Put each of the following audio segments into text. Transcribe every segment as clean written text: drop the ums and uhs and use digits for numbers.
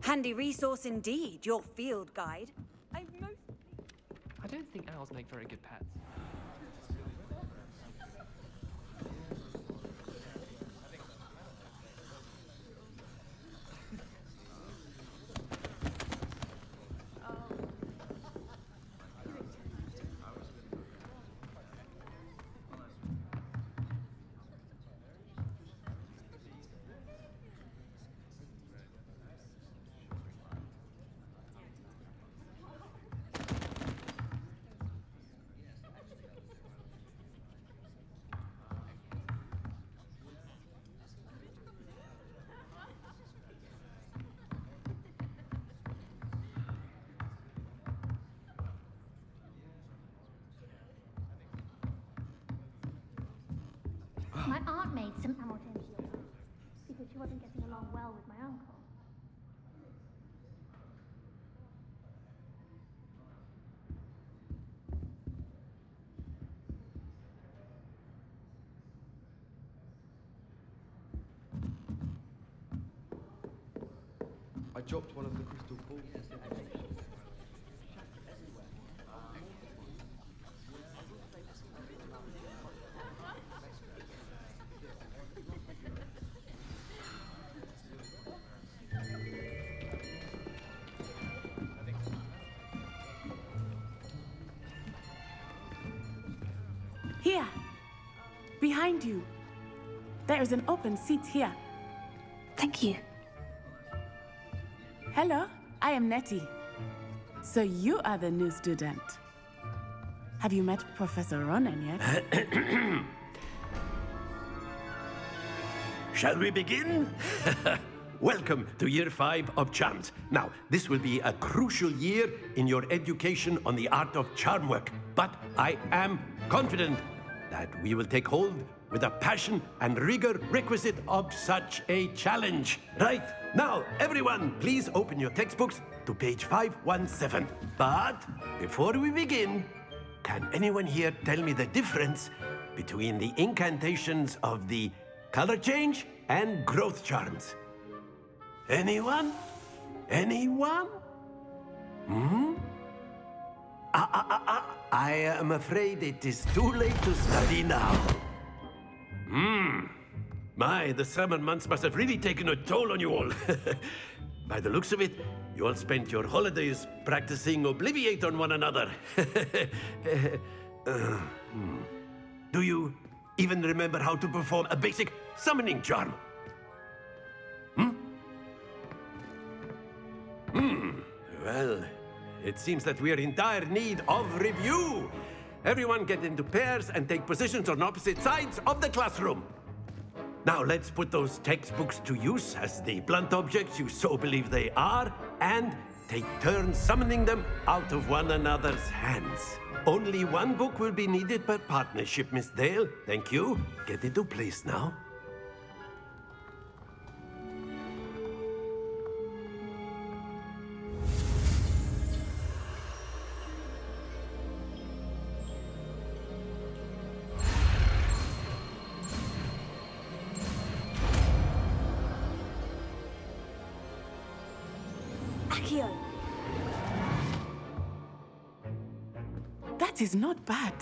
Handy resource indeed, your field guide. I don't think owls make very good pets. My aunt made some Hamilton shields because she wasn't getting along well with my uncle. I dropped one of the crystal balls. Here, behind you. There is an open seat here. Thank you. Hello, I am Nettie. So you are the new student. Have you met Professor Ronan yet? Shall we begin? Welcome to Year 5 of Charms. Now, this will be a crucial year in your education on the art of charm work, but I am confident that we will take hold with the passion and rigor requisite of such a challenge. Right, now, everyone, please open your textbooks to page 517. But before we begin, can anyone here tell me the difference between the incantations of the color change and growth charms? Anyone? Anyone? I am afraid it is too late to study now. My, the summer months must have really taken a toll on you all. By the looks of it, you all spent your holidays practicing Obliviate on one another. Do you even remember how to perform a basic summoning charm? Well, it seems that we are in dire need of review. Everyone get into pairs and take positions on opposite sides of the classroom. Now let's put those textbooks to use as the blunt objects you so believe they are, and take turns summoning them out of one another's hands. Only one book will be needed per partnership, Miss Dale. Thank you. Get into place now. Accio. That is not bad.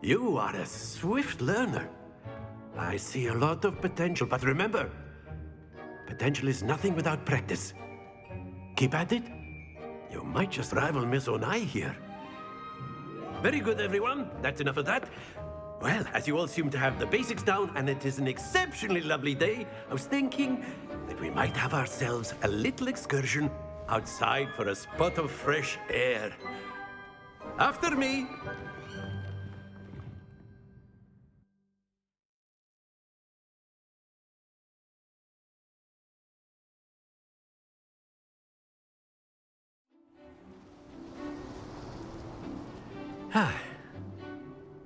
You are a swift learner. I see a lot of potential, but remember, potential is nothing without practice. Keep at it. You might just rival Miss Onai here. Very good, everyone. That's enough of that. Well, as you all seem to have the basics down, and it is an exceptionally lovely day, I was thinking that we might have ourselves a little excursion outside for a spot of fresh air. After me.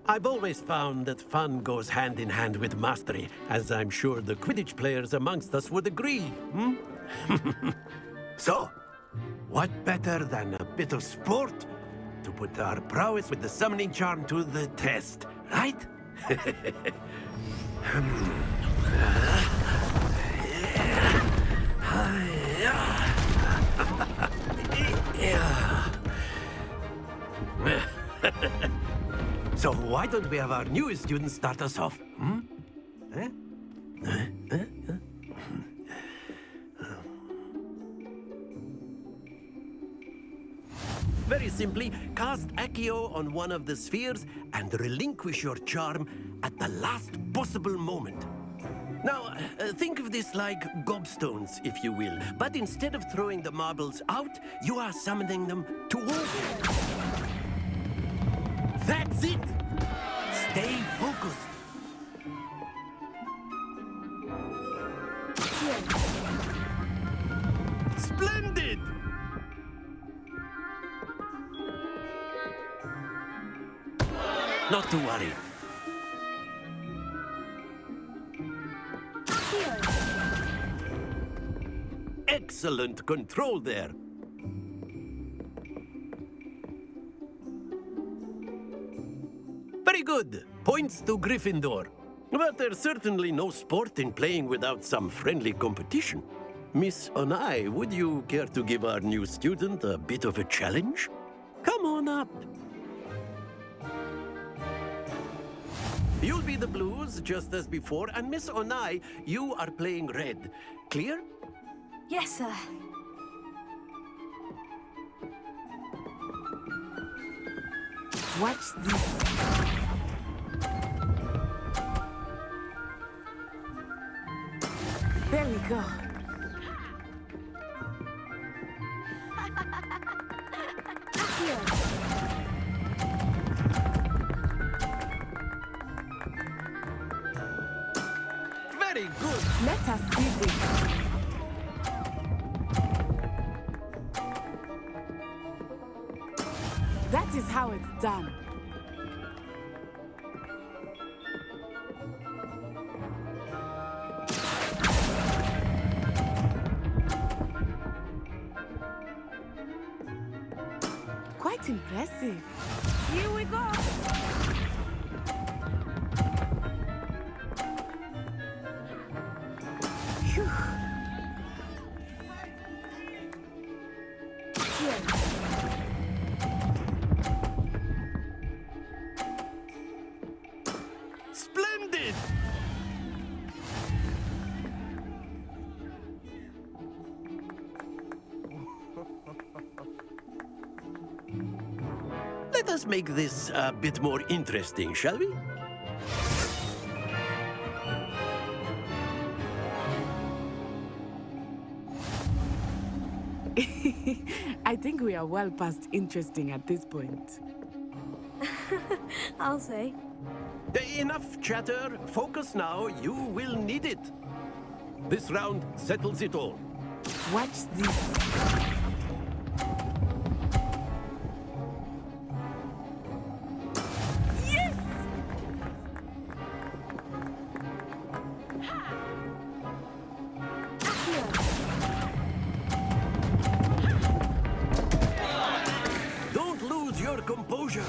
I've always found that fun goes hand in hand with mastery, as I'm sure the Quidditch players amongst us would agree, So, what better than a bit of sport to put our prowess with the summoning charm to the test, right? why don't we have our newest student start us off? Eh? Very simply, cast Accio on one of the spheres and relinquish your charm at the last possible moment. Now, think of this like gobstones, if you will. But instead of throwing the marbles out, you are summoning them toward you. That's it! Stay focused. Splendid! Not to worry. Excellent control there. Very good. Points to Gryffindor. But there's certainly no sport in playing without some friendly competition. Miss Onai, would you care to give our new student a bit of a challenge? Come on up. You'll be the blues, just as before, and Miss Onai, you are playing red. Clear? Yes, sir. Watch this. There we go. Very good. Let us see this. That is how it's done. Quite impressive. Here we go. Phew. Splendid! Let us make this a bit more interesting, shall we? I think we are well past interesting at this point. I'll say. Enough chatter. Focus now. You will need it. This round settles it all. Watch this. Don't lose your composure.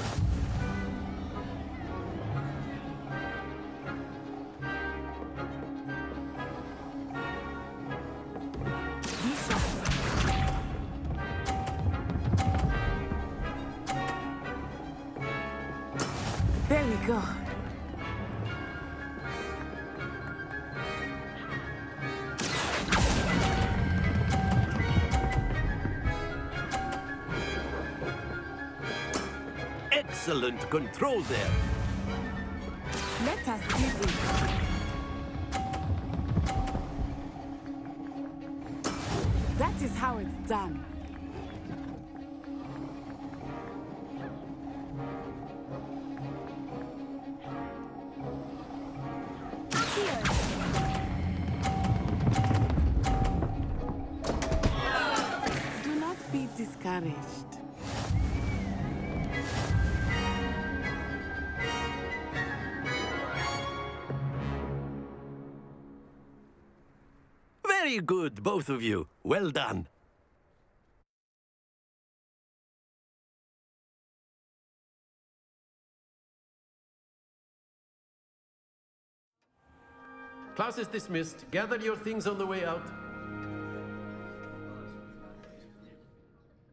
There we go. Excellent control there. Let us see this. That is how it's done. Do not be discouraged. Very good, both of you. Well done. Class is dismissed. Gather your things on the way out.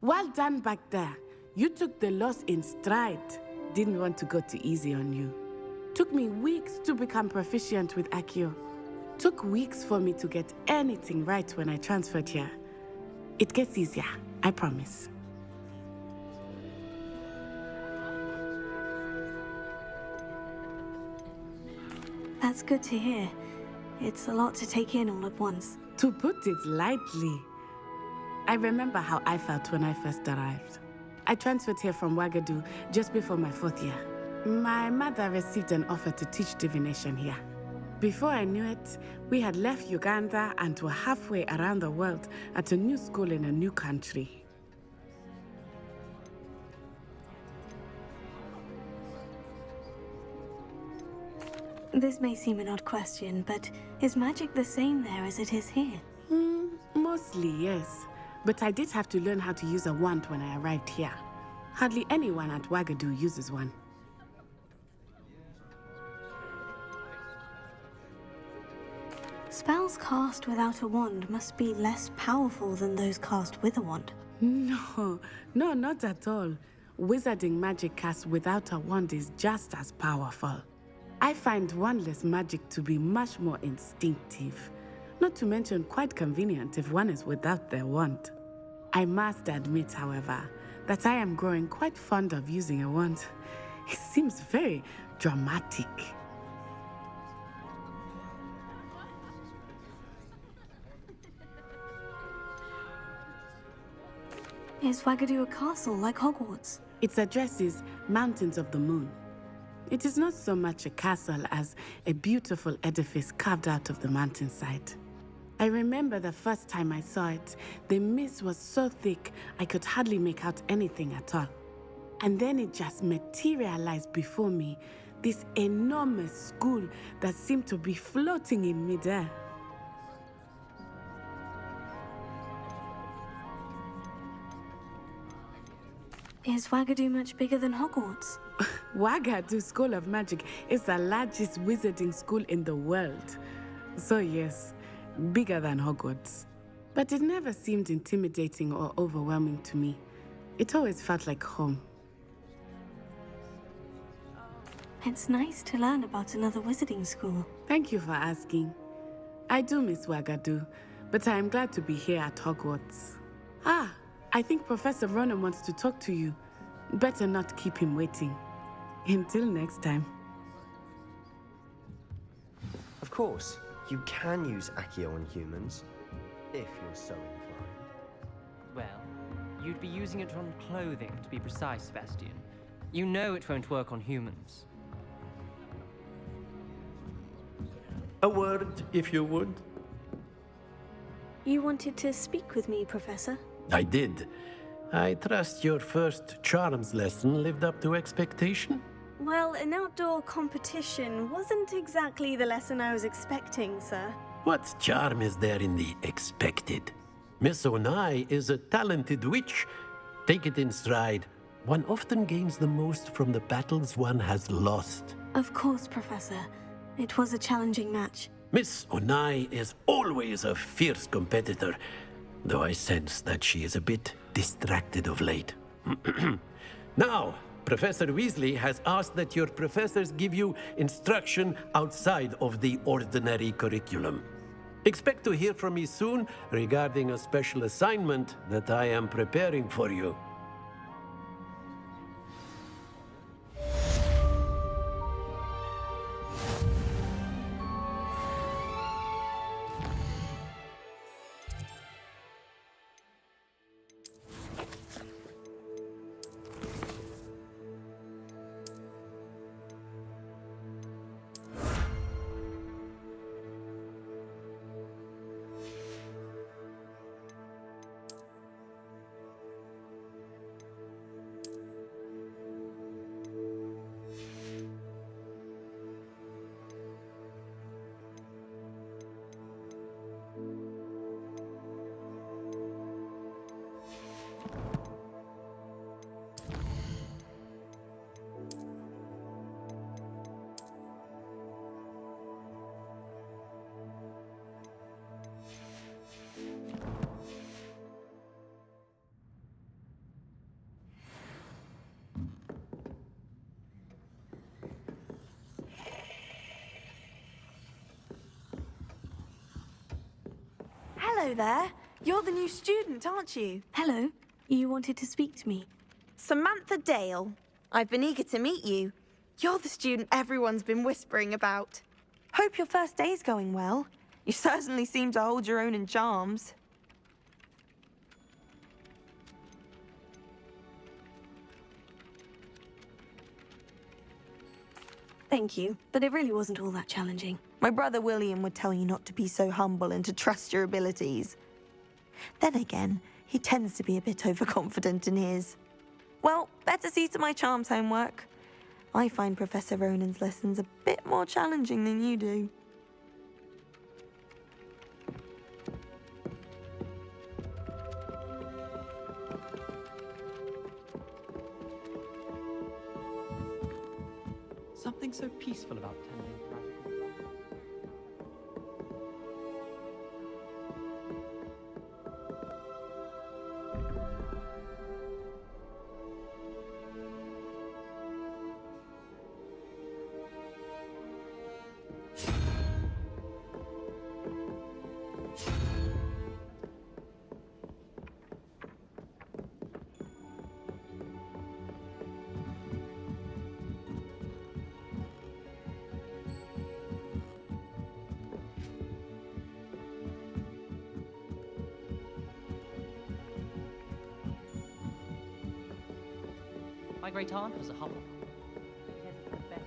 Well done back there. You took the loss in stride. didn't want to go too easy on you. Took me weeks to become proficient with Accio. Took weeks for me to get anything right when I transferred here. It gets easier, I promise. That's good to hear. It's a lot to take in all at once. To put it lightly, I remember how I felt when I first arrived. I transferred here from Wagadu just before my 4th year. My mother received an offer to teach divination here. Before I knew it, we had left Uganda and were halfway around the world at a new school in a new country. This may seem an odd question, but is magic the same there as it is here? Mostly, yes. But I did have to learn how to use a wand when I arrived here. Hardly anyone at Wagadu uses one. Spells cast without a wand must be less powerful than those cast with a wand. No, not at all. Wizarding magic cast without a wand is just as powerful. I find wandless magic to be much more instinctive. Not to mention quite convenient if one is without their wand. I must admit, however, that I am growing quite fond of using a wand. It seems very dramatic. Is Wagadu a castle like Hogwarts? Its address is Mountains of the Moon. It is not so much a castle as a beautiful edifice carved out of the mountainside. I remember the first time I saw it, the mist was so thick I could hardly make out anything at all. And then it just materialized before me, this enormous school that seemed to be floating in midair. Is Wagadu much bigger than Hogwarts? Wagadu School of Magic is the largest wizarding school in the world. So yes, bigger than Hogwarts. But it never seemed intimidating or overwhelming to me. It always felt like home. It's nice to learn about another wizarding school. Thank you for asking. I do miss Wagadu, but I am glad to be here at Hogwarts. I think Professor Ronan wants to talk to you. Better not keep him waiting. Until next time. Of course, you can use Accio on humans, if you're so inclined. Well, you'd be using it on clothing, to be precise, Sebastian. You know it won't work on humans. A word, if you would. You wanted to speak with me, Professor? I did. I trust your first charms lesson lived up to expectation? Well, an outdoor competition wasn't exactly the lesson I was expecting, sir. What charm is there in the expected? Miss Onai is a talented witch. Take it in stride. One often gains the most from the battles one has lost. Of course, Professor. It was a challenging match. Miss Onai is always a fierce competitor, though I sense that she is a bit distracted of late. Now, Professor Weasley has asked that your professors give you instruction outside of the ordinary curriculum. Expect to hear from me soon regarding a special assignment that I am preparing for you. Hello there. You're the new student, aren't you? Hello. You wanted to speak to me? Samantha Dale. I've been eager to meet you. You're the student everyone's been whispering about. Hope your first day's going well. You certainly seem to hold your own in charms. Thank you, but it really wasn't all that challenging. My brother William would tell you not to be so humble and to trust your abilities. Then again, he tends to be a bit overconfident in his. Well, better see to my charms homework. I find Professor Ronan's lessons a bit more challenging than you do. Something so peaceful about tending practical. My great aunt was a Hufflepuff. She has the best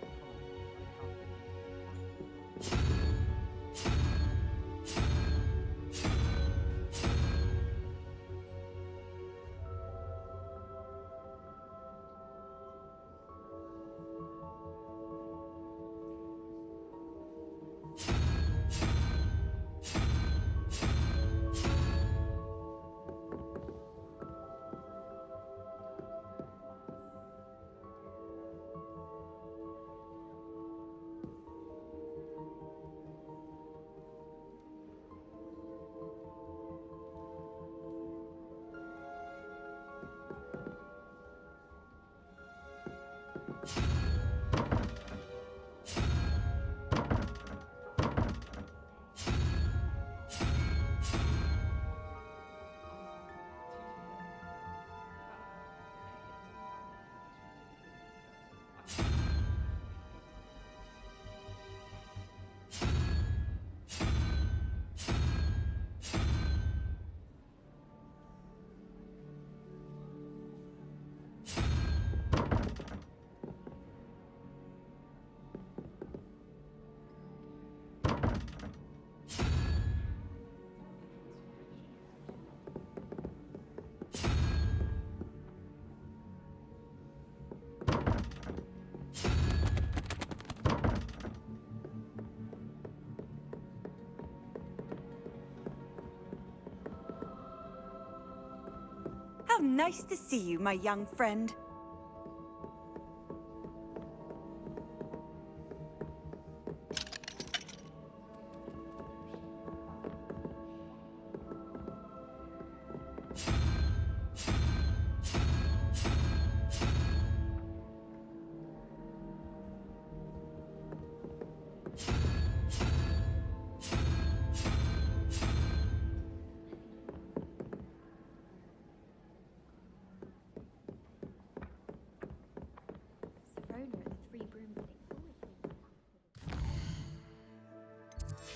How nice to see you, my young friend.